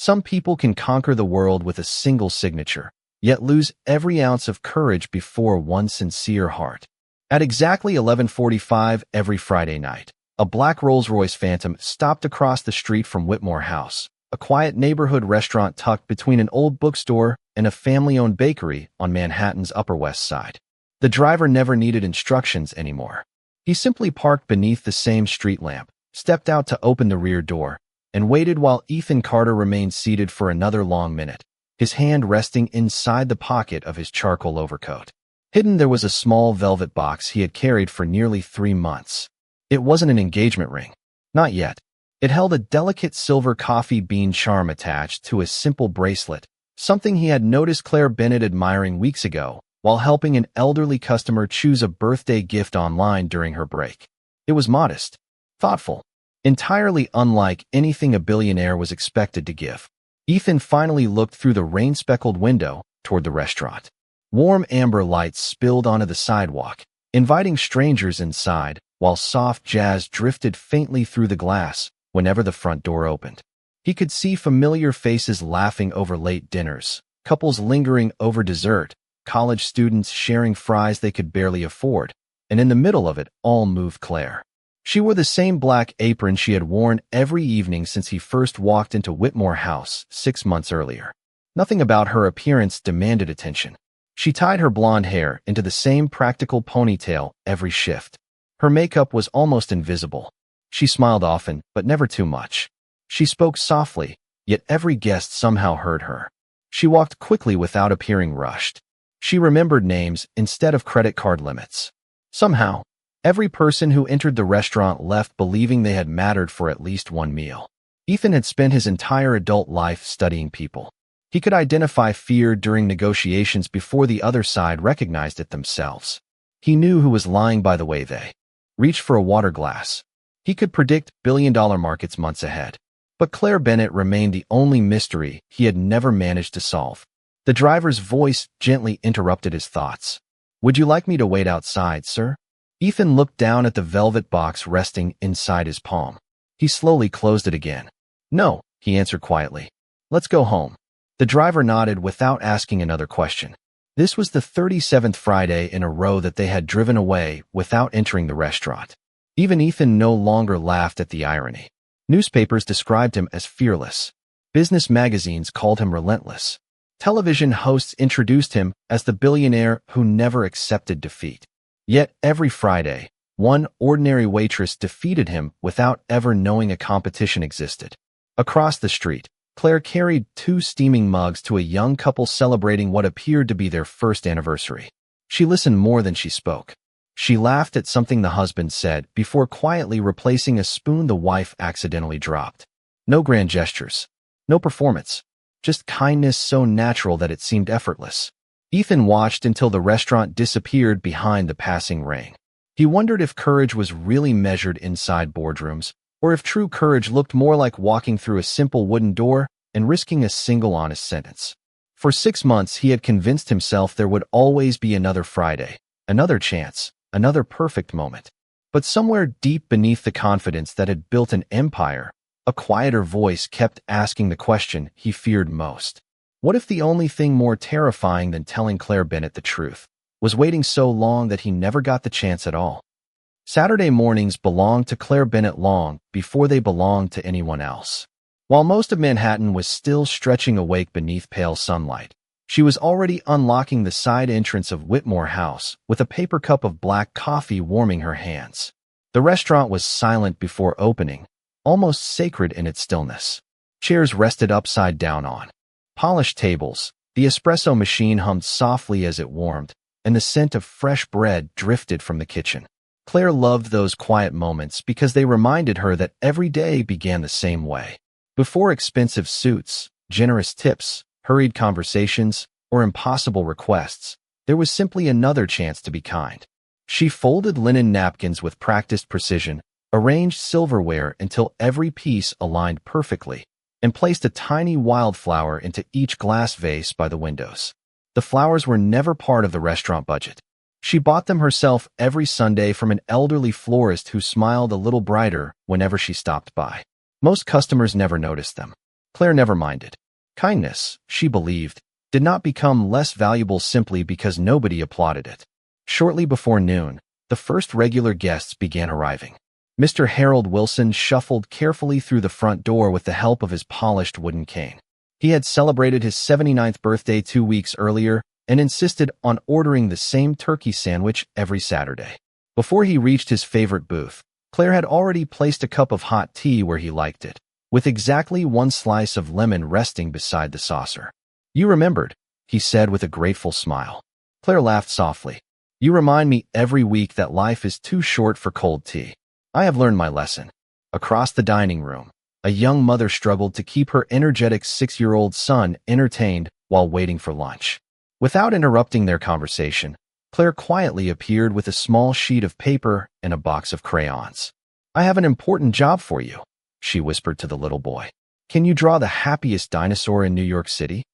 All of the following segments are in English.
Some people can conquer the world with a single signature, yet lose every ounce of courage before one sincere heart. At exactly 11:45 every Friday night, a black Rolls-Royce Phantom stopped across the street from Whitmore House, a quiet neighborhood restaurant tucked between an old bookstore and a family-owned bakery on Manhattan's Upper West Side. The driver never needed instructions anymore. He simply parked beneath the same street lamp, stepped out to open the rear door, and waited while Ethan Carter remained seated for another long minute, his hand resting inside the pocket of his charcoal overcoat. Hidden there was a small velvet box he had carried for nearly 3 months. It wasn't an engagement ring. Not yet. It held a delicate silver coffee bean charm attached to a simple bracelet, something he had noticed Claire Bennett admiring weeks ago while helping an elderly customer choose a birthday gift online during her break. It was modest, thoughtful, entirely unlike anything a billionaire was expected to give. Ethan finally looked through the rain-speckled window toward the restaurant. Warm amber lights spilled onto the sidewalk, inviting strangers inside, while soft jazz drifted faintly through the glass whenever the front door opened. He could see familiar faces laughing over late dinners, couples lingering over dessert, college students sharing fries they could barely afford, and in the middle of it all moved Claire. She wore the same black apron she had worn every evening since he first walked into Whitmore House 6 months earlier. Nothing about her appearance demanded attention. She tied her blonde hair into the same practical ponytail every shift. Her makeup was almost invisible. She smiled often, but never too much. She spoke softly, yet every guest somehow heard her. She walked quickly without appearing rushed. She remembered names instead of credit card limits. Somehow, every person who entered the restaurant left believing they had mattered for at least one meal. Ethan had spent his entire adult life studying people. He could identify fear during negotiations before the other side recognized it themselves. He knew who was lying by the way they reached for a water glass. He could predict billion-dollar markets months ahead. But Claire Bennett remained the only mystery he had never managed to solve. The driver's voice gently interrupted his thoughts. "Would you like me to wait outside, sir?" Ethan looked down at the velvet box resting inside his palm. He slowly closed it again. "No," he answered quietly. "Let's go home." The driver nodded without asking another question. This was the 37th Friday in a row that they had driven away without entering the restaurant. Even Ethan no longer laughed at the irony. Newspapers described him as fearless. Business magazines called him relentless. Television hosts introduced him as the billionaire who never accepted defeat. Yet every Friday, one ordinary waitress defeated him without ever knowing a competition existed. Across the street, Claire carried 2 steaming mugs to a young couple celebrating what appeared to be their first anniversary. She listened more than she spoke. She laughed at something the husband said before quietly replacing a spoon the wife accidentally dropped. No grand gestures. No performance. Just kindness so natural that it seemed effortless. Ethan watched until the restaurant disappeared behind the passing rain. He wondered if courage was really measured inside boardrooms, or if true courage looked more like walking through a simple wooden door and risking a single honest sentence. For 6 months, he had convinced himself there would always be another Friday, another chance, another perfect moment. But somewhere deep beneath the confidence that had built an empire, a quieter voice kept asking the question he feared most. What if the only thing more terrifying than telling Claire Bennett the truth was waiting so long that he never got the chance at all? Saturday mornings belonged to Claire Bennett long before they belonged to anyone else. While most of Manhattan was still stretching awake beneath pale sunlight, she was already unlocking the side entrance of Whitmore House with a paper cup of black coffee warming her hands. The restaurant was silent before opening, almost sacred in its stillness. Chairs rested upside down on polished tables, the espresso machine hummed softly as it warmed, and the scent of fresh bread drifted from the kitchen. Claire loved those quiet moments because they reminded her that every day began the same way. Before expensive suits, generous tips, hurried conversations, or impossible requests, there was simply another chance to be kind. She folded linen napkins with practiced precision, arranged silverware until every piece aligned perfectly, and placed a tiny wildflower into each glass vase by the windows. The flowers were never part of the restaurant budget. She bought them herself every Sunday from an elderly florist who smiled a little brighter whenever she stopped by. Most customers never noticed them. Claire never minded. Kindness, she believed, did not become less valuable simply because nobody applauded it. Shortly before noon, the first regular guests began arriving. Mr. Harold Wilson shuffled carefully through the front door with the help of his polished wooden cane. He had celebrated his 79th birthday 2 weeks earlier and insisted on ordering the same turkey sandwich every Saturday. Before he reached his favorite booth, Claire had already placed a cup of hot tea where he liked it, with exactly one slice of lemon resting beside the saucer. "You remembered," he said with a grateful smile. Claire laughed softly. "You remind me every week that life is too short for cold tea. I have learned my lesson." Across the dining room, a young mother struggled to keep her energetic 6-year-old son entertained while waiting for lunch. Without interrupting their conversation, Claire quietly appeared with a small sheet of paper and a box of crayons. "I have an important job for you," she whispered to the little boy. "Can you draw the happiest dinosaur in New York City?"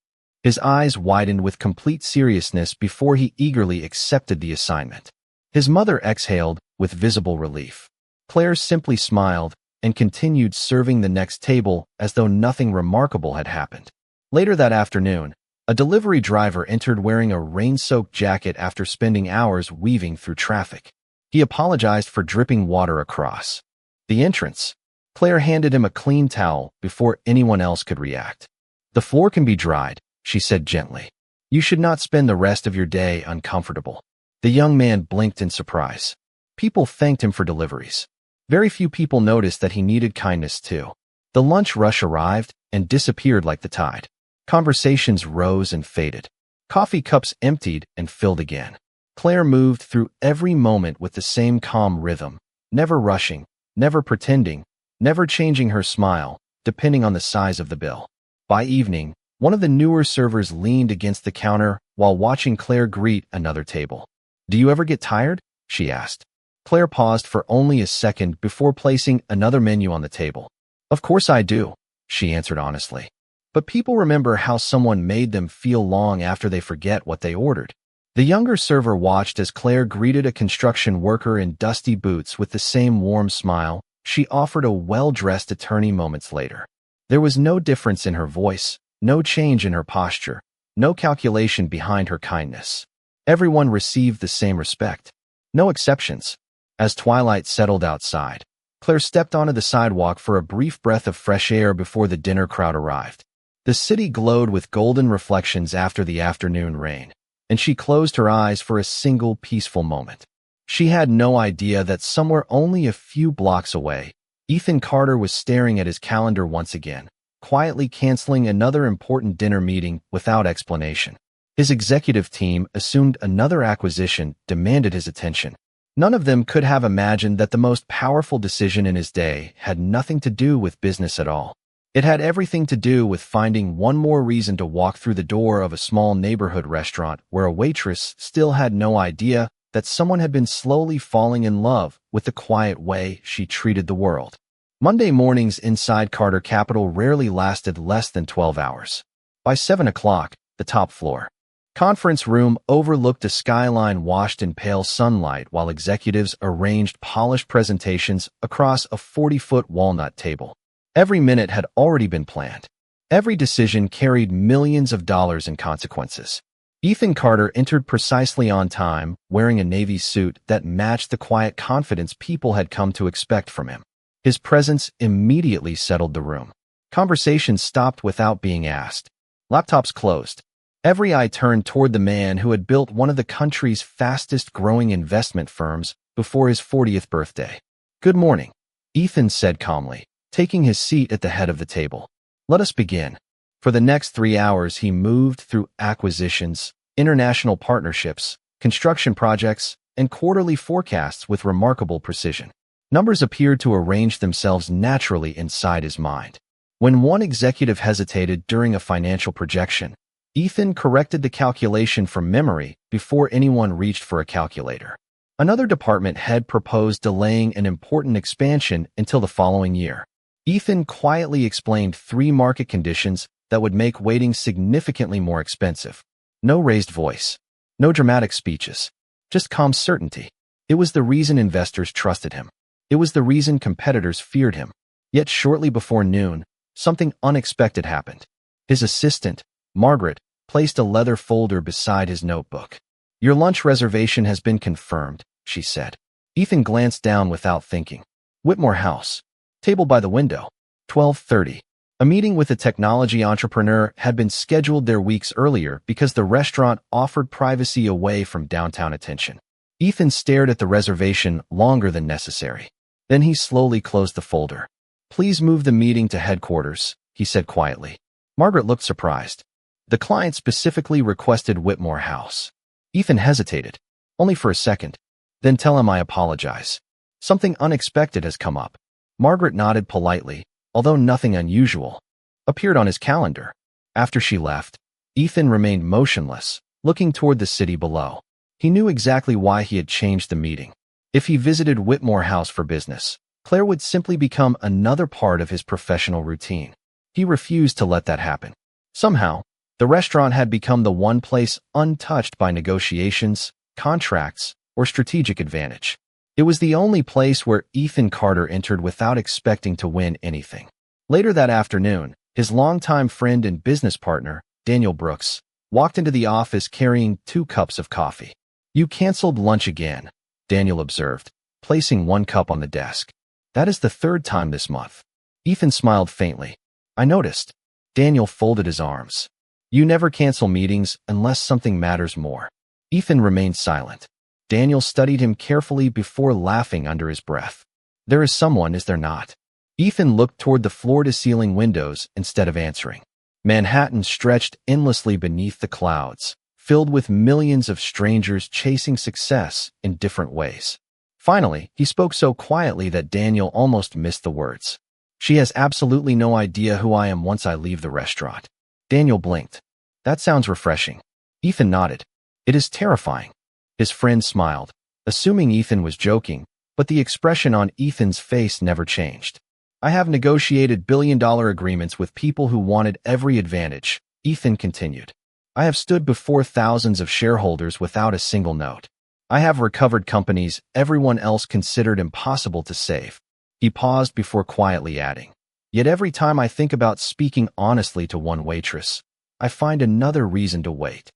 His eyes widened with complete seriousness before he eagerly accepted the assignment. His mother exhaled with visible relief. Claire simply smiled and continued serving the next table as though nothing remarkable had happened. Later that afternoon, a delivery driver entered wearing a rain-soaked jacket after spending hours weaving through traffic. He apologized for dripping water across the entrance. Claire handed him a clean towel before anyone else could react. "The floor can be dried," she said gently. "You should not spend the rest of your day uncomfortable." The young man blinked in surprise. People thanked him for deliveries. Very few people noticed that he needed kindness too. The lunch rush arrived and disappeared like the tide. Conversations rose and faded. Coffee cups emptied and filled again. Claire moved through every moment with the same calm rhythm, never rushing, never pretending, never changing her smile, depending on the size of the bill. By evening, one of the newer servers leaned against the counter while watching Claire greet another table. "Do you ever get tired?" she asked. Claire paused for only a second before placing another menu on the table. "Of course I do," she answered honestly. But people remember how someone made them feel long after they forget what they ordered. The younger server watched as Claire greeted a construction worker in dusty boots with the same warm smile she offered a well-dressed attorney moments later. There was no difference in her voice, no change in her posture, no calculation behind her kindness. Everyone received the same respect. No exceptions. As twilight settled outside, Claire stepped onto the sidewalk for a brief breath of fresh air before the dinner crowd arrived. The city glowed with golden reflections after the afternoon rain, and she closed her eyes for a single peaceful moment. She had no idea that somewhere only a few blocks away, Ethan Carter was staring at his calendar once again, quietly canceling another important dinner meeting without explanation. His executive team assumed another acquisition demanded his attention. None of them could have imagined that the most powerful decision in his day had nothing to do with business at all. It had everything to do with finding one more reason to walk through the door of a small neighborhood restaurant where a waitress still had no idea that someone had been slowly falling in love with the quiet way she treated the world. Monday mornings inside Carter Capital rarely lasted less than 12 hours. By 7 o'clock, the top floor conference room overlooked a skyline washed in pale sunlight while executives arranged polished presentations across a 40-foot walnut table. Every minute had already been planned. Every decision carried millions of dollars in consequences. Ethan Carter entered precisely on time, wearing a navy suit that matched the quiet confidence people had come to expect from him. His presence immediately settled the room. Conversations stopped without being asked. Laptops closed. Every eye turned toward the man who had built one of the country's fastest-growing investment firms before his 40th birthday. "Good morning," Ethan said calmly, taking his seat at the head of the table. "Let us begin." For the next 3 hours, he moved through acquisitions, international partnerships, construction projects, and quarterly forecasts with remarkable precision. Numbers appeared to arrange themselves naturally inside his mind. When one executive hesitated during a financial projection, Ethan corrected the calculation from memory before anyone reached for a calculator. Another department head proposed delaying an important expansion until the following year. Ethan quietly explained 3 market conditions that would make waiting significantly more expensive. No raised voice, no dramatic speeches, just calm certainty. It was the reason investors trusted him. It was the reason competitors feared him. Yet shortly before noon, something unexpected happened. His assistant, Margaret, placed a leather folder beside his notebook. "Your lunch reservation has been confirmed," she said. Ethan glanced down without thinking. Whitmore House. Table by the window. 12:30. A meeting with a technology entrepreneur had been scheduled there weeks earlier because the restaurant offered privacy away from downtown attention. Ethan stared at the reservation longer than necessary. Then he slowly closed the folder. "Please move the meeting to headquarters," he said quietly. Margaret looked surprised. The client specifically requested Whitmore House. Ethan hesitated, only for a second. "Then tell him I apologize. Something unexpected has come up." Margaret nodded politely, although nothing unusual appeared on his calendar. After she left, Ethan remained motionless, looking toward the city below. He knew exactly why he had changed the meeting. If he visited Whitmore House for business, Claire would simply become another part of his professional routine. He refused to let that happen. Somehow, the restaurant had become the one place untouched by negotiations, contracts, or strategic advantage. It was the only place where Ethan Carter entered without expecting to win anything. Later that afternoon, his longtime friend and business partner, Daniel Brooks, walked into the office carrying 2 cups of coffee. "You canceled lunch again," Daniel observed, placing 1 cup on the desk. "That is the 3rd time this month." Ethan smiled faintly. "I noticed." Daniel folded his arms. "You never cancel meetings unless something matters more." Ethan remained silent. Daniel studied him carefully before laughing under his breath. "There is someone, is there not?" Ethan looked toward the floor-to-ceiling windows instead of answering. Manhattan stretched endlessly beneath the clouds, filled with millions of strangers chasing success in different ways. Finally, he spoke so quietly that Daniel almost missed the words. "She has absolutely no idea who I am once I leave the restaurant." Daniel blinked. "That sounds refreshing." Ethan nodded. "It is terrifying." His friend smiled, assuming Ethan was joking, but the expression on Ethan's face never changed. "I have negotiated billion-dollar agreements with people who wanted every advantage," Ethan continued. "I have stood before thousands of shareholders without a single note. I have recovered companies everyone else considered impossible to save." He paused before quietly adding, "Yet every time I think about speaking honestly to one waitress, I find another reason to wait."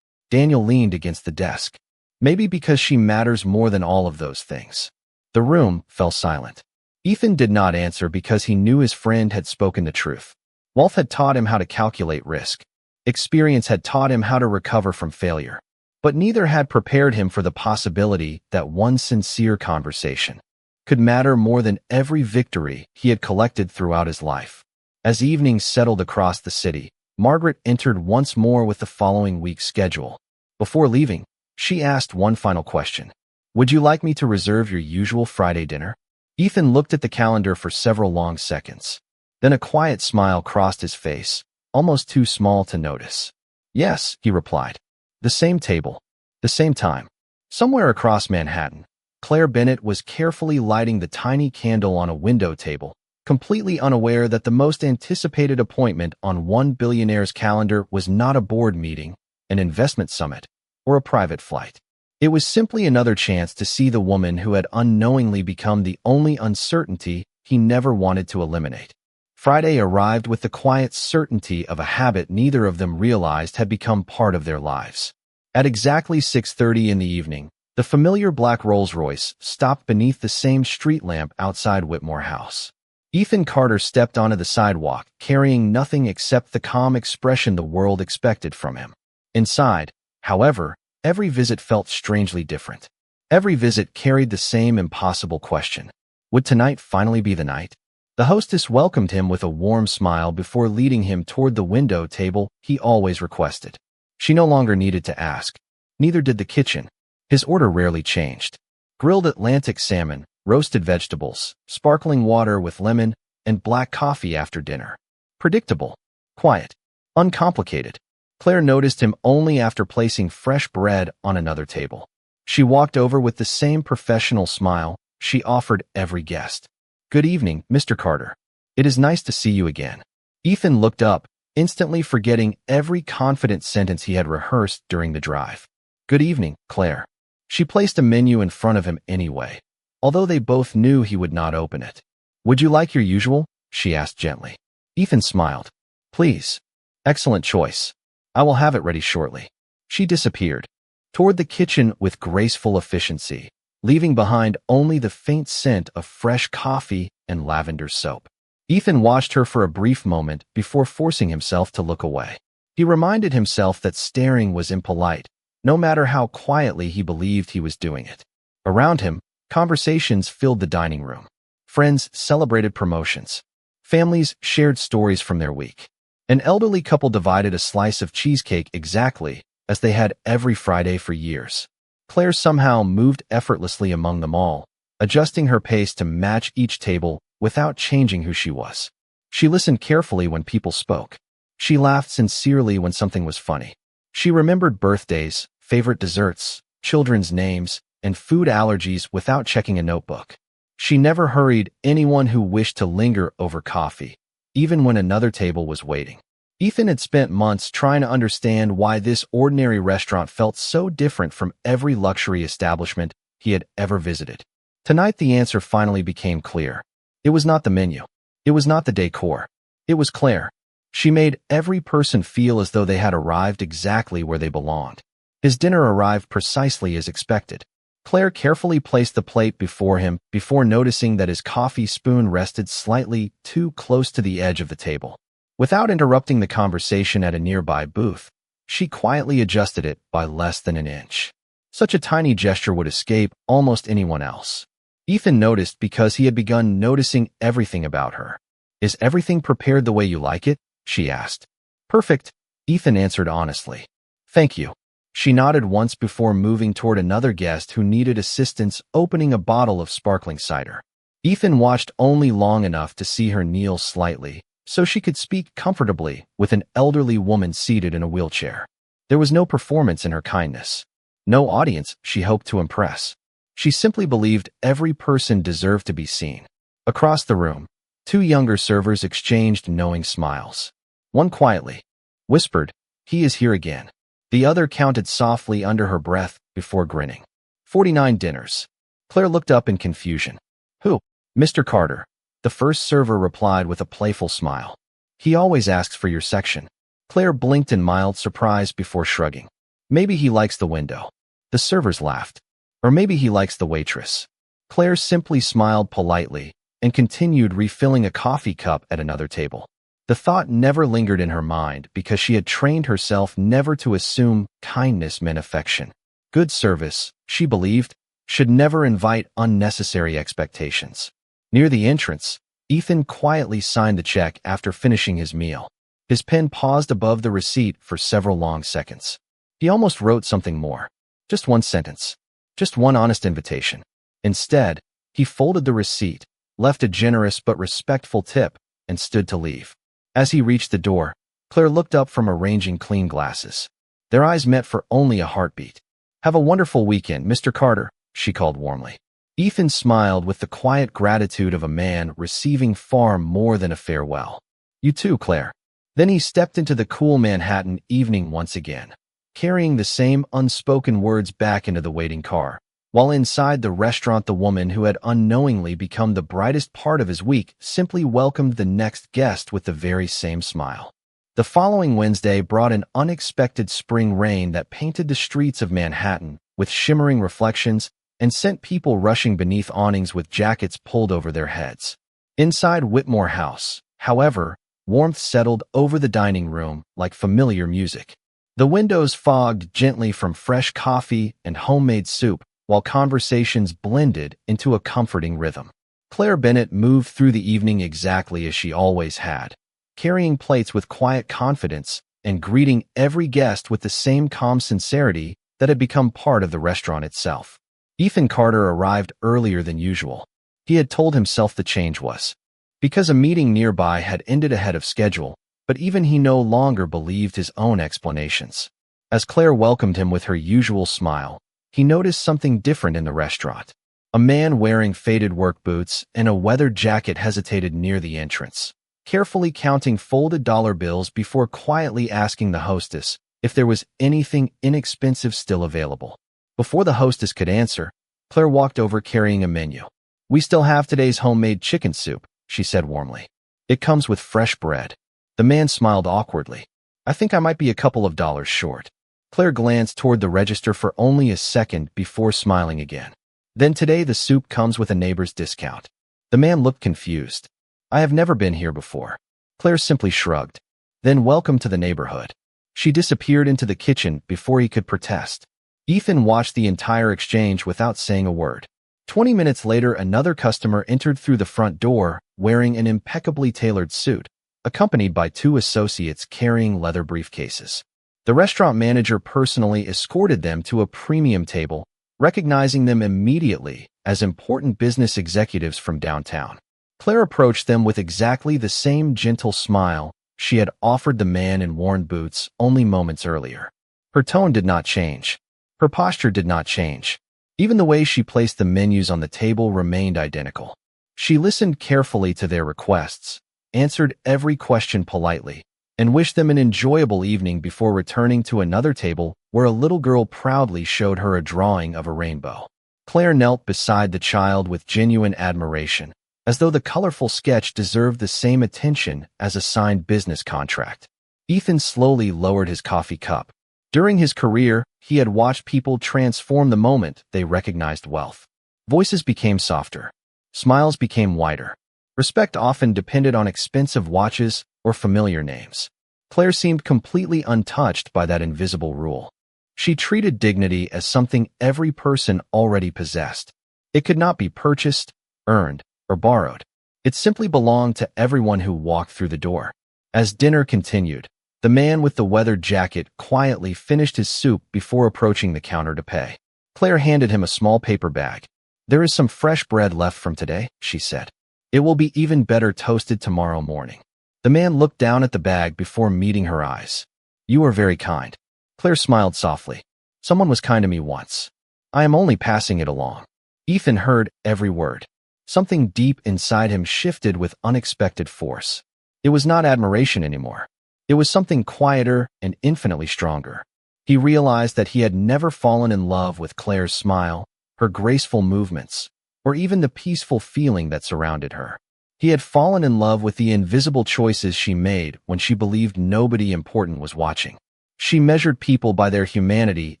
Daniel leaned against the desk. "Maybe because she matters more than all of those things." The room fell silent. Ethan did not answer because he knew his friend had spoken the truth. Wealth had taught him how to calculate risk. Experience had taught him how to recover from failure. But neither had prepared him for the possibility that one sincere conversation could matter more than every victory he had collected throughout his life. As evenings settled across the city, Margaret entered once more with the following week's schedule. Before leaving, she asked one final question. "Would you like me to reserve your usual Friday dinner?" Ethan looked at the calendar for several long seconds. Then a quiet smile crossed his face, almost too small to notice. "Yes," he replied. "The same table. The same time." Somewhere across Manhattan, Claire Bennett was carefully lighting the tiny candle on a window table, completely unaware that the most anticipated appointment on one billionaire's calendar was not a board meeting, an investment summit, or a private flight. It was simply another chance to see the woman who had unknowingly become the only uncertainty he never wanted to eliminate. Friday arrived with the quiet certainty of a habit neither of them realized had become part of their lives. At exactly 6:30 in the evening, the familiar black Rolls-Royce stopped beneath the same street lamp outside Whitmore House. Ethan Carter stepped onto the sidewalk, carrying nothing except the calm expression the world expected from him. Inside, however, every visit felt strangely different. Every visit carried the same impossible question. Would tonight finally be the night? The hostess welcomed him with a warm smile before leading him toward the window table he always requested. She no longer needed to ask. Neither did the kitchen. His order rarely changed. Grilled Atlantic salmon, roasted vegetables, sparkling water with lemon, and black coffee after dinner. Predictable, quiet, uncomplicated. Claire noticed him only after placing fresh bread on another table. She walked over with the same professional smile she offered every guest. "Good evening, Mr. Carter. It is nice to see you again." Ethan looked up, instantly forgetting every confident sentence he had rehearsed during the drive. "Good evening, Claire." She placed a menu in front of him anyway, although they both knew he would not open it. "Would you like your usual?" she asked gently. Ethan smiled. Please. Excellent choice. I will have it ready shortly. She disappeared toward the kitchen with graceful efficiency, leaving behind only the faint scent of fresh coffee and lavender soap. Ethan watched her for a brief moment before forcing himself to look away. He reminded himself that staring was impolite, no matter how quietly he believed he was doing it. Around him, conversations filled the dining room. Friends celebrated promotions. Families shared stories from their week. An elderly couple divided a slice of cheesecake exactly as they had every Friday for years. Claire somehow moved effortlessly among them all, adjusting her pace to match each table without changing who she was. She listened carefully when people spoke. She laughed sincerely when something was funny. She remembered birthdays, favorite desserts, children's names, and food allergies without checking a notebook. She never hurried anyone who wished to linger over coffee, even when another table was waiting. Ethan had spent months trying to understand why this ordinary restaurant felt so different from every luxury establishment he had ever visited. Tonight the answer finally became clear. It was not the menu. It was not the decor. It was Claire. She made every person feel as though they had arrived exactly where they belonged. His dinner arrived precisely as expected. Claire carefully placed the plate before him before noticing that his coffee spoon rested slightly too close to the edge of the table. Without interrupting the conversation at a nearby booth, she quietly adjusted it by less than an inch. Such a tiny gesture would escape almost anyone else. Ethan noticed because he had begun noticing everything about her. Is everything prepared the way you like it? She asked. Perfect, Ethan answered honestly. Thank you. She nodded once before moving toward another guest who needed assistance opening a bottle of sparkling cider. Ethan watched only long enough to see her kneel slightly, so she could speak comfortably with an elderly woman seated in a wheelchair. There was no performance in her kindness. No audience she hoped to impress. She simply believed every person deserved to be seen. Across the room, two younger servers exchanged knowing smiles. One quietly whispered, "He is here again." The other counted softly under her breath before grinning. 49 dinners. Claire looked up in confusion. Who? Mr. Carter. The first server replied with a playful smile. He always asks for your section. Claire blinked in mild surprise before shrugging. Maybe he likes the window. The servers laughed. Or maybe he likes the waitress. Claire simply smiled politely and continued refilling a coffee cup at another table. The thought never lingered in her mind because she had trained herself never to assume kindness meant affection. Good service, she believed, should never invite unnecessary expectations. Near the entrance, Ethan quietly signed the check after finishing his meal. His pen paused above the receipt for several long seconds. He almost wrote something more. Just one sentence. Just one honest invitation. Instead, he folded the receipt, left a generous but respectful tip, and stood to leave. As he reached the door, Claire looked up from arranging clean glasses. Their eyes met for only a heartbeat. Have a wonderful weekend, Mr. Carter, she called warmly. Ethan smiled with the quiet gratitude of a man receiving far more than a farewell. You too, Claire. Then he stepped into the cool Manhattan evening once again, carrying the same unspoken words back into the waiting car. While inside the restaurant, the woman who had unknowingly become the brightest part of his week simply welcomed the next guest with the very same smile. The following Wednesday brought an unexpected spring rain that painted the streets of Manhattan with shimmering reflections and sent people rushing beneath awnings with jackets pulled over their heads. Inside Whitmore House, however, warmth settled over the dining room like familiar music. The windows fogged gently from fresh coffee and homemade soup, while conversations blended into a comforting rhythm. Claire Bennett moved through the evening exactly as she always had, carrying plates with quiet confidence and greeting every guest with the same calm sincerity that had become part of the restaurant itself. Ethan Carter arrived earlier than usual. He had told himself the change was because a meeting nearby had ended ahead of schedule, but even he no longer believed his own explanations. As Claire welcomed him with her usual smile, he noticed something different in the restaurant. A man wearing faded work boots and a weathered jacket hesitated near the entrance, carefully counting folded dollar bills before quietly asking the hostess if there was anything inexpensive still available. Before the hostess could answer, Claire walked over carrying a menu. We still have today's homemade chicken soup, she said warmly. It comes with fresh bread. The man smiled awkwardly. I think I might be a couple of dollars short. Claire glanced toward the register for only a second before smiling again. Then today the soup comes with a neighbor's discount. The man looked confused. I have never been here before. Claire simply shrugged. Then welcome to the neighborhood. She disappeared into the kitchen before he could protest. Ethan watched the entire exchange without saying a word. 20 minutes later, another customer entered through the front door wearing an impeccably tailored suit, accompanied by two associates carrying leather briefcases. The restaurant manager personally escorted them to a premium table, recognizing them immediately as important business executives from downtown. Claire approached them with exactly the same gentle smile she had offered the man in worn boots only moments earlier. Her tone did not change. Her posture did not change. Even the way she placed the menus on the table remained identical. She listened carefully to their requests, answered every question politely, and wished them an enjoyable evening before returning to another table where a little girl proudly showed her a drawing of a rainbow. Claire knelt beside the child with genuine admiration, as though the colorful sketch deserved the same attention as a signed business contract. Ethan slowly lowered his coffee cup. During his career, he had watched people transform the moment they recognized wealth. Voices became softer. Smiles became wider. Respect often depended on expensive watches or familiar names. Claire seemed completely untouched by that invisible rule. She treated dignity as something every person already possessed. It could not be purchased, earned, or borrowed. It simply belonged to everyone who walked through the door. As dinner continued, the man with the weathered jacket quietly finished his soup before approaching the counter to pay. Claire handed him a small paper bag. There is some fresh bread left from today, she said. It will be even better toasted tomorrow morning. The man looked down at the bag before meeting her eyes. You are very kind. Claire smiled softly. Someone was kind to me once. I am only passing it along. Ethan heard every word. Something deep inside him shifted with unexpected force. It was not admiration anymore. It was something quieter and infinitely stronger. He realized that he had never fallen in love with Claire's smile, her graceful movements, or even the peaceful feeling that surrounded her. He had fallen in love with the invisible choices she made when she believed nobody important was watching. She measured people by their humanity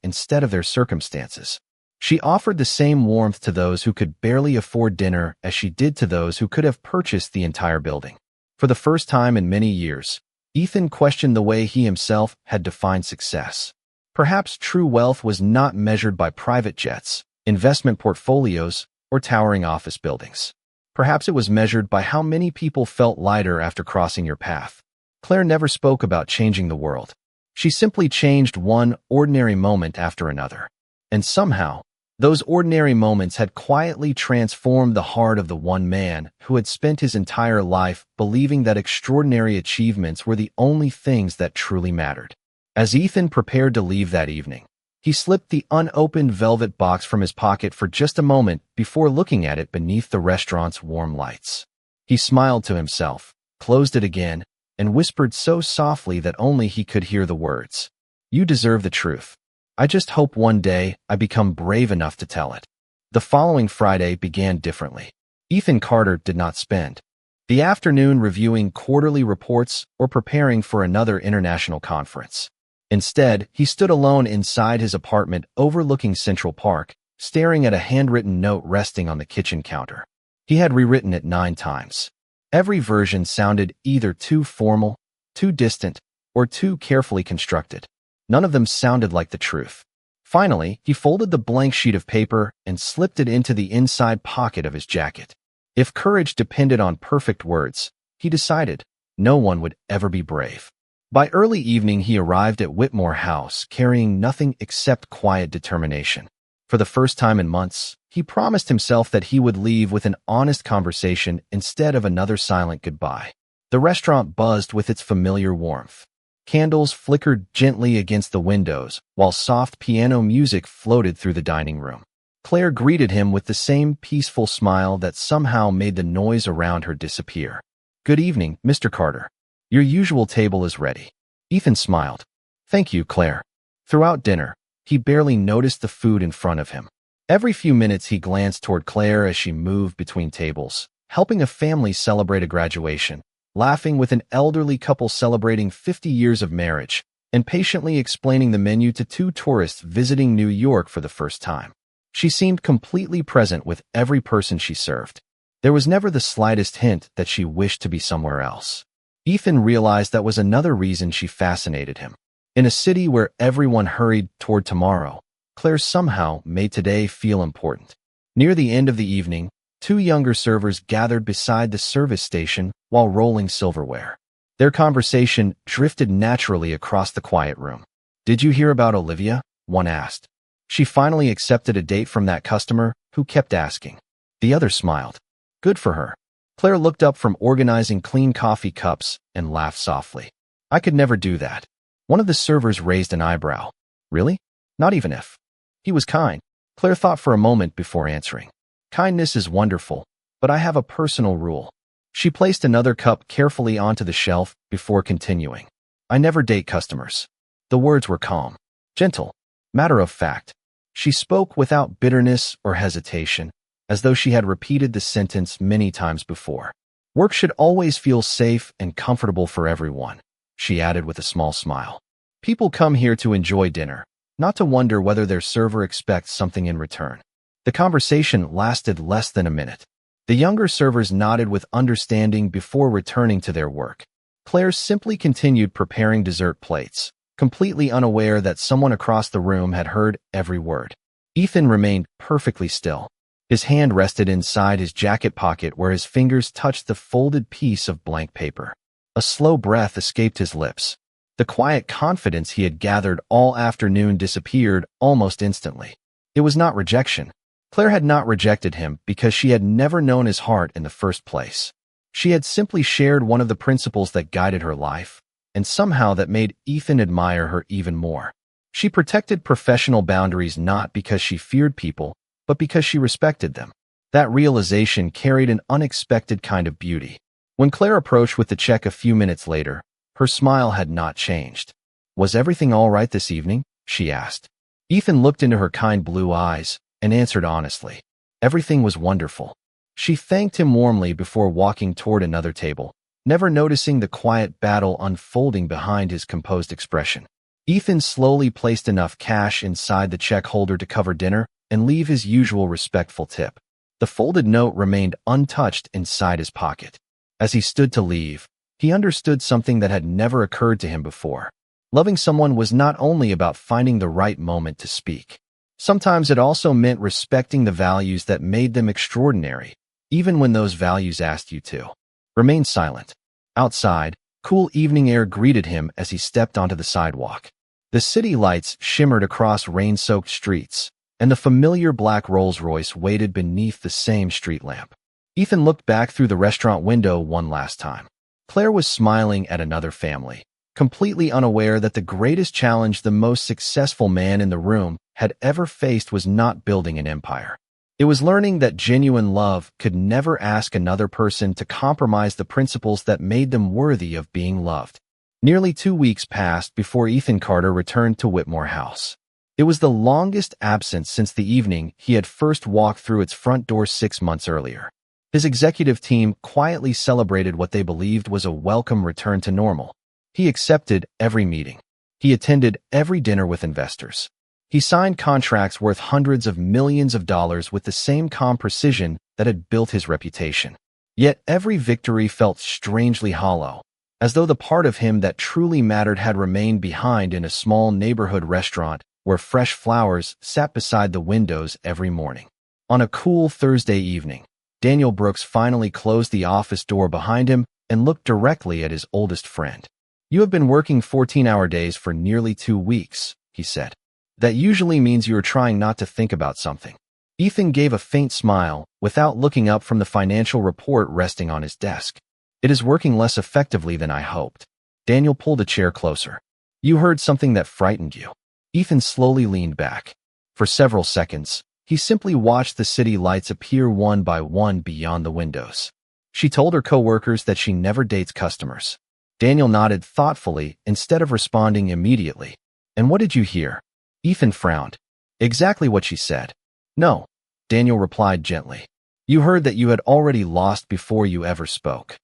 instead of their circumstances. She offered the same warmth to those who could barely afford dinner as she did to those who could have purchased the entire building. For the first time in many years, Ethan questioned the way he himself had defined success. Perhaps true wealth was not measured by private jets, investment portfolios, or towering office buildings. Perhaps it was measured by how many people felt lighter after crossing your path. Claire never spoke about changing the world. She simply changed one ordinary moment after another. And somehow, those ordinary moments had quietly transformed the heart of the one man who had spent his entire life believing that extraordinary achievements were the only things that truly mattered. As Ethan prepared to leave that evening, he slipped the unopened velvet box from his pocket for just a moment before looking at it beneath the restaurant's warm lights. He smiled to himself, closed it again, and whispered so softly that only he could hear the words. You deserve the truth. I just hope one day I become brave enough to tell it. The following Friday began differently. Ethan Carter did not spend the afternoon reviewing quarterly reports or preparing for another international conference. Instead, he stood alone inside his apartment overlooking Central Park, staring at a handwritten note resting on the kitchen counter. He had rewritten it 9 times. Every version sounded either too formal, too distant, or too carefully constructed. None of them sounded like the truth. Finally, he folded the blank sheet of paper and slipped it into the inside pocket of his jacket. If courage depended on perfect words, he decided, no one would ever be brave. By early evening, he arrived at Whitmore House carrying nothing except quiet determination. For the first time in months, he promised himself that he would leave with an honest conversation instead of another silent goodbye. The restaurant buzzed with its familiar warmth. Candles flickered gently against the windows, while soft piano music floated through the dining room. Claire greeted him with the same peaceful smile that somehow made the noise around her disappear. Good evening, Mr. Carter. Your usual table is ready. Ethan smiled. Thank you, Claire. Throughout dinner, he barely noticed the food in front of him. Every few minutes he glanced toward Claire as she moved between tables, helping a family celebrate a graduation, laughing with an elderly couple celebrating 50 years of marriage, and patiently explaining the menu to two tourists visiting New York for the first time. She seemed completely present with every person she served. There was never the slightest hint that she wished to be somewhere else. Ethan realized that was another reason she fascinated him. In a city where everyone hurried toward tomorrow, Claire somehow made today feel important. Near the end of the evening, two younger servers gathered beside the service station while rolling silverware. Their conversation drifted naturally across the quiet room. "Did you hear about Olivia?" one asked. "She finally accepted a date from that customer who kept asking." The other smiled. "Good for her." Claire looked up from organizing clean coffee cups and laughed softly. "I could never do that." One of the servers raised an eyebrow. "Really? Not even if." He was kind. Claire thought for a moment before answering. "Kindness is wonderful, but I have a personal rule." She placed another cup carefully onto the shelf before continuing. "I never date customers." The words were calm, gentle, matter of fact. She spoke without bitterness or hesitation, as though she had repeated the sentence many times before. "Work should always feel safe and comfortable for everyone," she added with a small smile. "People come here to enjoy dinner, not to wonder whether their server expects something in return." The conversation lasted less than a minute. The younger servers nodded with understanding before returning to their work. Claire simply continued preparing dessert plates, completely unaware that someone across the room had heard every word. Ethan remained perfectly still. His hand rested inside his jacket pocket where his fingers touched the folded piece of blank paper. A slow breath escaped his lips. The quiet confidence he had gathered all afternoon disappeared almost instantly. It was not rejection. Claire had not rejected him because she had never known his heart in the first place. She had simply shared one of the principles that guided her life, and somehow that made Ethan admire her even more. She protected professional boundaries not because she feared people, but because she respected them. That realization carried an unexpected kind of beauty. When Claire approached with the check a few minutes later, her smile had not changed. "Was everything all right this evening?" she asked. Ethan looked into her kind blue eyes and answered honestly. Everything was wonderful. She thanked him warmly before walking toward another table, never noticing the quiet battle unfolding behind his composed expression. Ethan slowly placed enough cash inside the check holder to cover dinner and leave his usual respectful tip. The folded note remained untouched inside his pocket. As he stood to leave, he understood something that had never occurred to him before. Loving someone was not only about finding the right moment to speak. Sometimes it also meant respecting the values that made them extraordinary, even when those values asked you to remain silent. Outside, cool evening air greeted him as he stepped onto the sidewalk. The city lights shimmered across rain-soaked streets, and the familiar black Rolls-Royce waited beneath the same street lamp. Ethan looked back through the restaurant window one last time. Claire was smiling at another family, completely unaware that the greatest challenge the most successful man in the room had ever faced was not building an empire. It was learning that genuine love could never ask another person to compromise the principles that made them worthy of being loved. Nearly 2 weeks passed before Ethan Carter returned to Whitmore House. It was the longest absence since the evening he had first walked through its front door 6 months earlier. His executive team quietly celebrated what they believed was a welcome return to normal. He accepted every meeting. He attended every dinner with investors. He signed contracts worth hundreds of millions of dollars with the same calm precision that had built his reputation. Yet every victory felt strangely hollow, as though the part of him that truly mattered had remained behind in a small neighborhood restaurant where fresh flowers sat beside the windows every morning. On a cool Thursday evening, Daniel Brooks finally closed the office door behind him and looked directly at his oldest friend. "You have been working 14-hour days for nearly 2 weeks," he said. "That usually means you are trying not to think about something." Ethan gave a faint smile without looking up from the financial report resting on his desk. "It is working less effectively than I hoped." Daniel pulled a chair closer. "You heard something that frightened you." Ethan slowly leaned back. For several seconds, he simply watched the city lights appear one by one beyond the windows. "She told her coworkers that she never dates customers." Daniel nodded thoughtfully instead of responding immediately. "And what did you hear?" Ethan frowned. "Exactly what she said." "No," Daniel replied gently. "You heard that you had already lost before you ever spoke."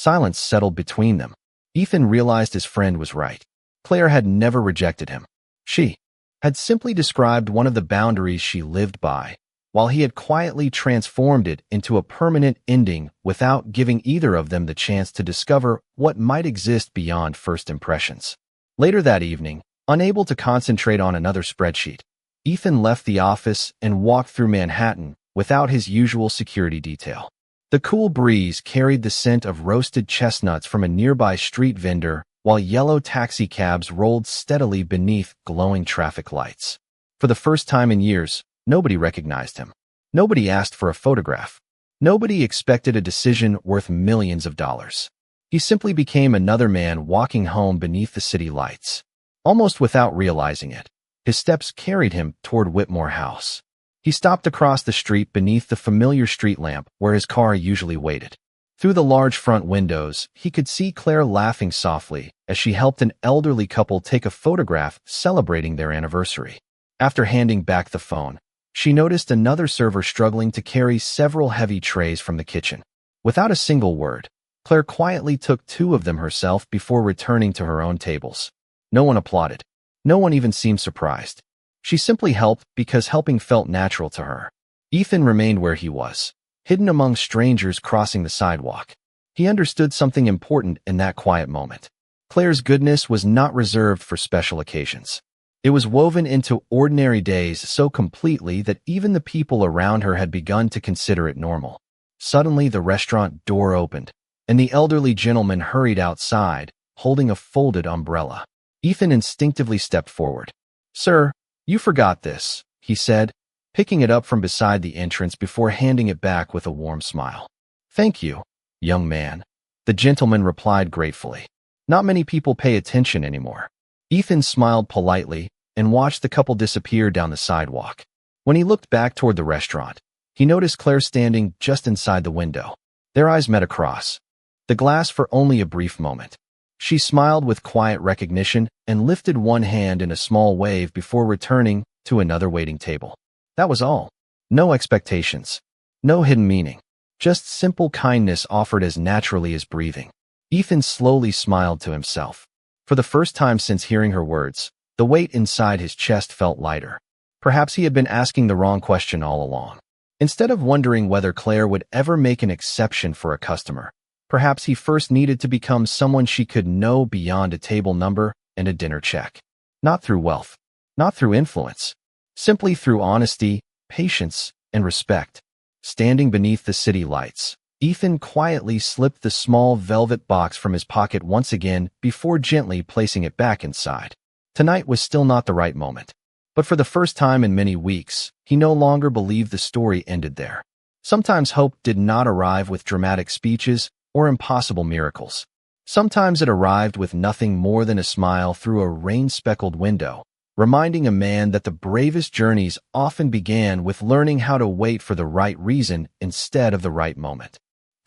Silence settled between them. Ethan realized his friend was right. Claire had never rejected him. She had simply described one of the boundaries she lived by, while he had quietly transformed it into a permanent ending without giving either of them the chance to discover what might exist beyond first impressions. Later that evening, unable to concentrate on another spreadsheet, Ethan left the office and walked through Manhattan without his usual security detail. The cool breeze carried the scent of roasted chestnuts from a nearby street vendor, while yellow taxicabs rolled steadily beneath glowing traffic lights. For the first time in years, nobody recognized him. Nobody asked for a photograph. Nobody expected a decision worth millions of dollars. He simply became another man walking home beneath the city lights. Almost without realizing it, his steps carried him toward Whitmore House. He stopped across the street beneath the familiar street lamp where his car usually waited. Through the large front windows, he could see Claire laughing softly as she helped an elderly couple take a photograph celebrating their anniversary. After handing back the phone, she noticed another server struggling to carry several heavy trays from the kitchen. Without a single word, Claire quietly took 2 of them herself before returning to her own tables. No one applauded. No one even seemed surprised. She simply helped because helping felt natural to her. Ethan remained where he was, hidden among strangers crossing the sidewalk. He understood something important in that quiet moment. Claire's goodness was not reserved for special occasions. It was woven into ordinary days so completely that even the people around her had begun to consider it normal. Suddenly, the restaurant door opened, and the elderly gentleman hurried outside, holding a folded umbrella. Ethan instinctively stepped forward. "Sir, you forgot this," he said, picking it up from beside the entrance before handing it back with a warm smile. "Thank you, young man," the gentleman replied gratefully. "Not many people pay attention anymore." Ethan smiled politely and watched the couple disappear down the sidewalk. When he looked back toward the restaurant, he noticed Claire standing just inside the window. Their eyes met across the glass for only a brief moment. She smiled with quiet recognition and lifted one hand in a small wave before returning to another waiting table. That was all. No expectations. No hidden meaning. Just simple kindness offered as naturally as breathing. Ethan slowly smiled to himself. For the first time since hearing her words, the weight inside his chest felt lighter. Perhaps he had been asking the wrong question all along. Instead of wondering whether Claire would ever make an exception for a customer, perhaps he first needed to become someone she could know beyond a table number and a dinner check. Not through wealth, not through influence, simply through honesty, patience, and respect. Standing beneath the city lights, Ethan quietly slipped the small velvet box from his pocket once again before gently placing it back inside. Tonight was still not the right moment. But for the first time in many weeks, he no longer believed the story ended there. Sometimes hope did not arrive with dramatic speeches or impossible miracles. Sometimes it arrived with nothing more than a smile through a rain-speckled window, reminding a man that the bravest journeys often began with learning how to wait for the right reason instead of the right moment.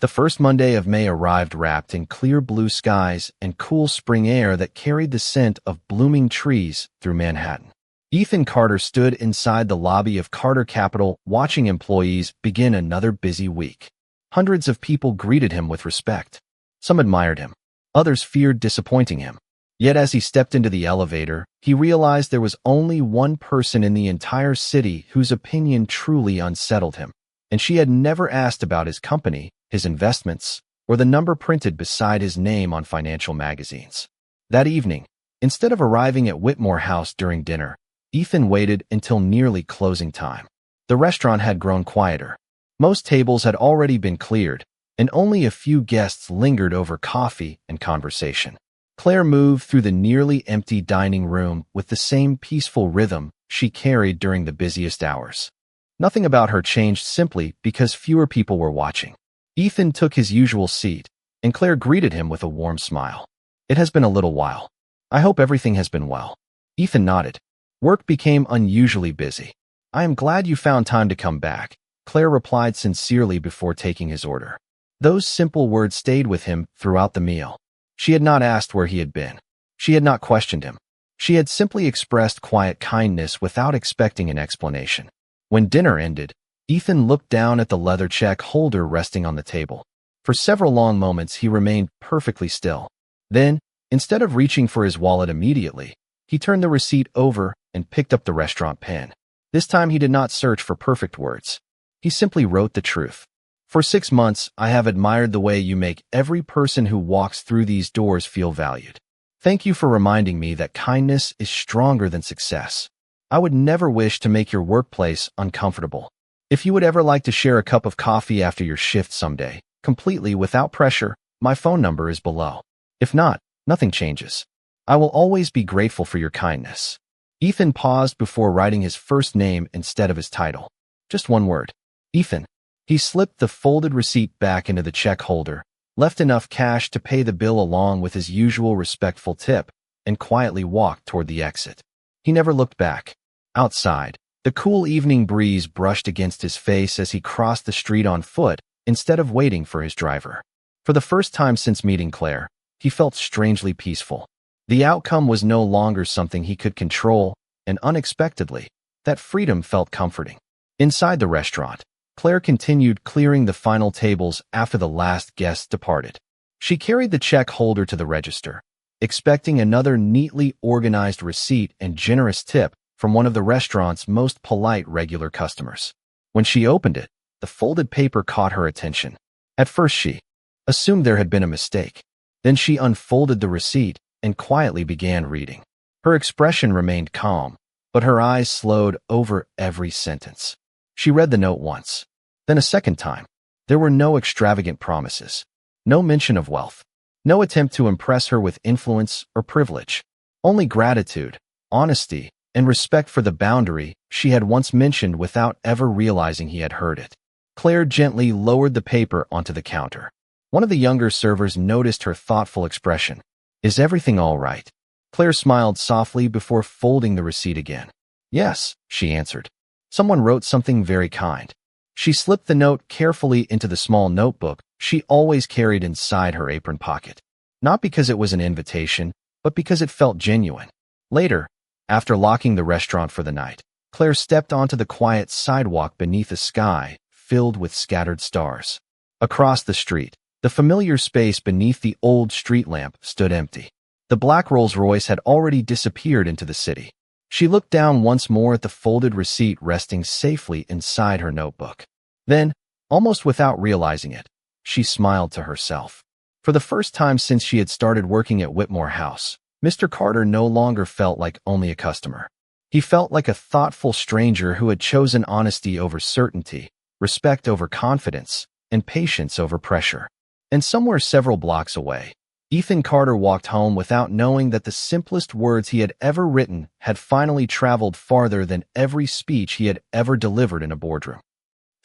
The first Monday of May arrived wrapped in clear blue skies and cool spring air that carried the scent of blooming trees through Manhattan. Ethan Carter stood inside the lobby of Carter Capital watching employees begin another busy week. Hundreds of people greeted him with respect. Some admired him. Others feared disappointing him. Yet as he stepped into the elevator, he realized there was only one person in the entire city whose opinion truly unsettled him, and she had never asked about his company, his investments, or the number printed beside his name on financial magazines. That evening, instead of arriving at Whitmore House during dinner, Ethan waited until nearly closing time. The restaurant had grown quieter. Most tables had already been cleared, and only a few guests lingered over coffee and conversation. Claire moved through the nearly empty dining room with the same peaceful rhythm she carried during the busiest hours. Nothing about her changed simply because fewer people were watching. Ethan took his usual seat, and Claire greeted him with a warm smile. "It has been a little while. I hope everything has been well." Ethan nodded. Work became unusually busy. "I am glad you found time to come back," Claire replied sincerely before taking his order. Those simple words stayed with him throughout the meal. She had not asked where he had been. She had not questioned him. She had simply expressed quiet kindness without expecting an explanation. When dinner ended, Ethan looked down at the leather check holder resting on the table. For several long moments, he remained perfectly still. Then, instead of reaching for his wallet immediately, he turned the receipt over and picked up the restaurant pen. This time he did not search for perfect words. He simply wrote the truth. For 6 months, I have admired the way you make every person who walks through these doors feel valued. Thank you for reminding me that kindness is stronger than success. I would never wish to make your workplace uncomfortable. If you would ever like to share a cup of coffee after your shift someday, completely without pressure, my phone number is below. If not, nothing changes. I will always be grateful for your kindness. Ethan paused before writing his first name instead of his title. Just one word. Ethan. He slipped the folded receipt back into the check holder, left enough cash to pay the bill along with his usual respectful tip, and quietly walked toward the exit. He never looked back. Outside, the cool evening breeze brushed against his face as he crossed the street on foot instead of waiting for his driver. For the first time since meeting Claire, he felt strangely peaceful. The outcome was no longer something he could control, and unexpectedly, that freedom felt comforting. Inside the restaurant, Claire continued clearing the final tables after the last guest departed. She carried the check holder to the register, expecting another neatly organized receipt and generous tip from one of the restaurant's most polite regular customers. When she opened it, the folded paper caught her attention. At first she assumed there had been a mistake. Then she unfolded the receipt and quietly began reading. Her expression remained calm, but her eyes slowed over every sentence. She read the note once, then a second time. There were no extravagant promises, no mention of wealth, no attempt to impress her with influence or privilege. Only gratitude, honesty, and respect for the boundary she had once mentioned without ever realizing he had heard it. Claire gently lowered the paper onto the counter. One of the younger servers noticed her thoughtful expression. Is everything all right? Claire smiled softly before folding the receipt again. Yes, she answered. Someone wrote something very kind. She slipped the note carefully into the small notebook she always carried inside her apron pocket. Not because it was an invitation, but because it felt genuine. Later, after locking the restaurant for the night, Claire stepped onto the quiet sidewalk beneath a sky filled with scattered stars. Across the street, the familiar space beneath the old street lamp stood empty. The black Rolls-Royce had already disappeared into the city. She looked down once more at the folded receipt resting safely inside her notebook. Then, almost without realizing it, she smiled to herself. For the first time since she had started working at Whitmore House, Mr. Carter no longer felt like only a customer. He felt like a thoughtful stranger who had chosen honesty over certainty, respect over confidence, and patience over pressure. And somewhere several blocks away, Ethan Carter walked home without knowing that the simplest words he had ever written had finally traveled farther than every speech he had ever delivered in a boardroom.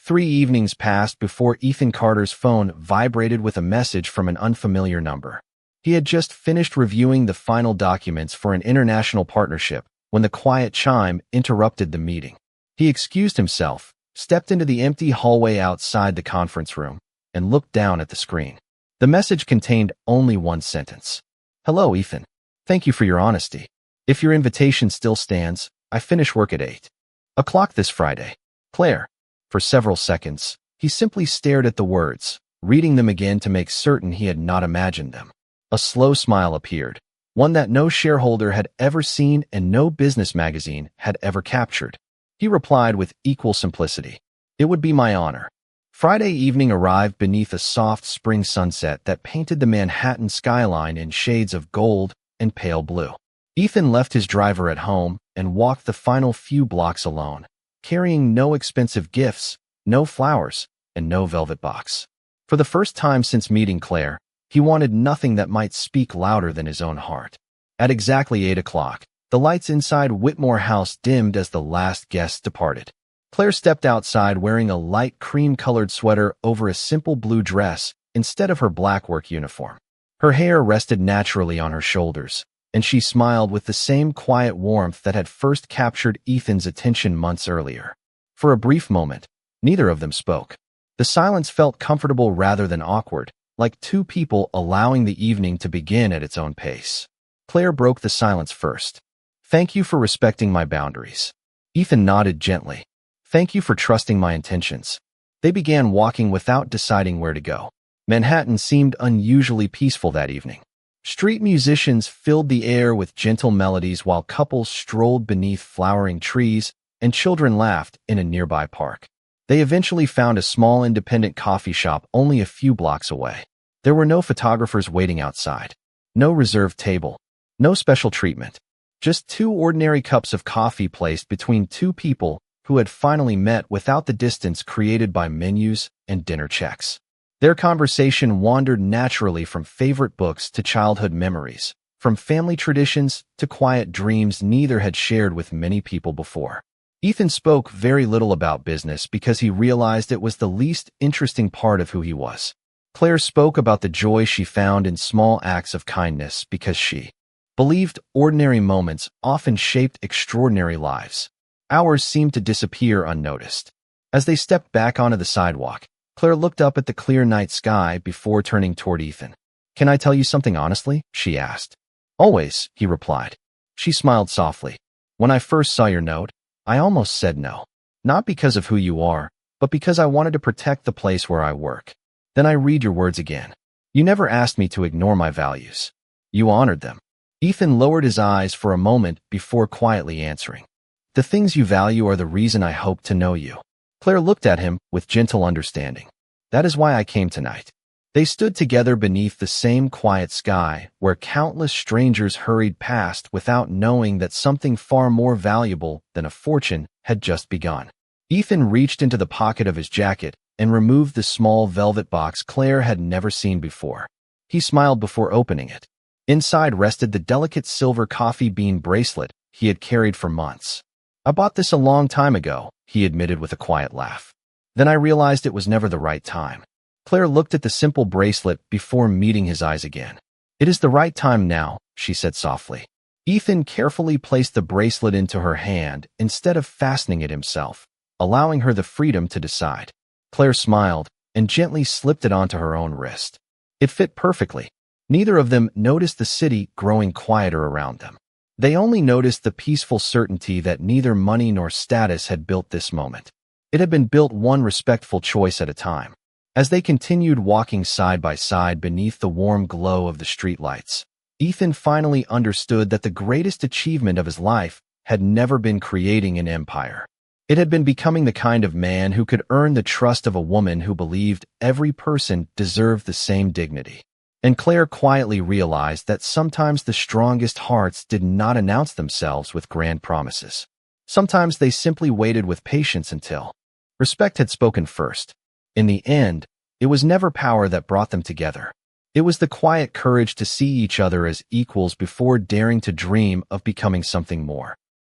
3 evenings passed before Ethan Carter's phone vibrated with a message from an unfamiliar number. He had just finished reviewing the final documents for an international partnership when the quiet chime interrupted the meeting. He excused himself, stepped into the empty hallway outside the conference room, and looked down at the screen. The message contained only one sentence. Hello, Ethan. Thank you for your honesty. If your invitation still stands, I finish work at 8 o'clock this Friday. Claire. For several seconds, he simply stared at the words, reading them again to make certain he had not imagined them. A slow smile appeared, one that no shareholder had ever seen and no business magazine had ever captured. He replied with equal simplicity. It would be my honor. Friday evening arrived beneath a soft spring sunset that painted the Manhattan skyline in shades of gold and pale blue. Ethan left his driver at home and walked the final few blocks alone, carrying no expensive gifts, no flowers, and no velvet box. For the first time since meeting Claire, he wanted nothing that might speak louder than his own heart. At exactly 8 o'clock, the lights inside Whitmore House dimmed as the last guest departed. Claire stepped outside wearing a light cream-colored sweater over a simple blue dress instead of her black work uniform. Her hair rested naturally on her shoulders, and she smiled with the same quiet warmth that had first captured Ethan's attention months earlier. For a brief moment, neither of them spoke. The silence felt comfortable rather than awkward, like two people allowing the evening to begin at its own pace. Claire broke the silence first. Thank you for respecting my boundaries. Ethan nodded gently. Thank you for trusting my intentions. They began walking without deciding where to go. Manhattan seemed unusually peaceful that evening. Street musicians filled the air with gentle melodies while couples strolled beneath flowering trees and children laughed in a nearby park. They eventually found a small independent coffee shop only a few blocks away. There were no photographers waiting outside, no reserved table, no special treatment. Just two ordinary cups of coffee placed between two people who had finally met without the distance created by menus and dinner checks. Their conversation wandered naturally from favorite books to childhood memories, from family traditions to quiet dreams neither had shared with many people before. Ethan spoke very little about business because he realized it was the least interesting part of who he was. Claire spoke about the joy she found in small acts of kindness because she believed ordinary moments often shaped extraordinary lives. Hours seemed to disappear unnoticed. As they stepped back onto the sidewalk, Claire looked up at the clear night sky before turning toward Ethan. "Can I tell you something honestly?" she asked. "Always," he replied. She smiled softly. "When I first saw your note, I almost said no. Not because of who you are, but because I wanted to protect the place where I work. Then I read your words again. You never asked me to ignore my values. You honored them." Ethan lowered his eyes for a moment before quietly answering. "The things you value are the reason I hope to know you." Claire looked at him with gentle understanding. "That is why I came tonight." They stood together beneath the same quiet sky where countless strangers hurried past without knowing that something far more valuable than a fortune had just begun. Ethan reached into the pocket of his jacket and removed the small velvet box Claire had never seen before. He smiled before opening it. Inside rested the delicate silver coffee bean bracelet he had carried for months. "I bought this a long time ago," he admitted with a quiet laugh. "Then I realized it was never the right time." Claire looked at the simple bracelet before meeting his eyes again. "It is the right time now," she said softly. Ethan carefully placed the bracelet into her hand instead of fastening it himself, allowing her the freedom to decide. Claire smiled and gently slipped it onto her own wrist. It fit perfectly. Neither of them noticed the city growing quieter around them. They only noticed the peaceful certainty that neither money nor status had built this moment. It had been built one respectful choice at a time. As they continued walking side by side beneath the warm glow of the streetlights, Ethan finally understood that the greatest achievement of his life had never been creating an empire. It had been becoming the kind of man who could earn the trust of a woman who believed every person deserved the same dignity. And Claire quietly realized that sometimes the strongest hearts did not announce themselves with grand promises. Sometimes they simply waited with patience until respect had spoken first. In the end, it was never power that brought them together. It was the quiet courage to see each other as equals before daring to dream of becoming something more.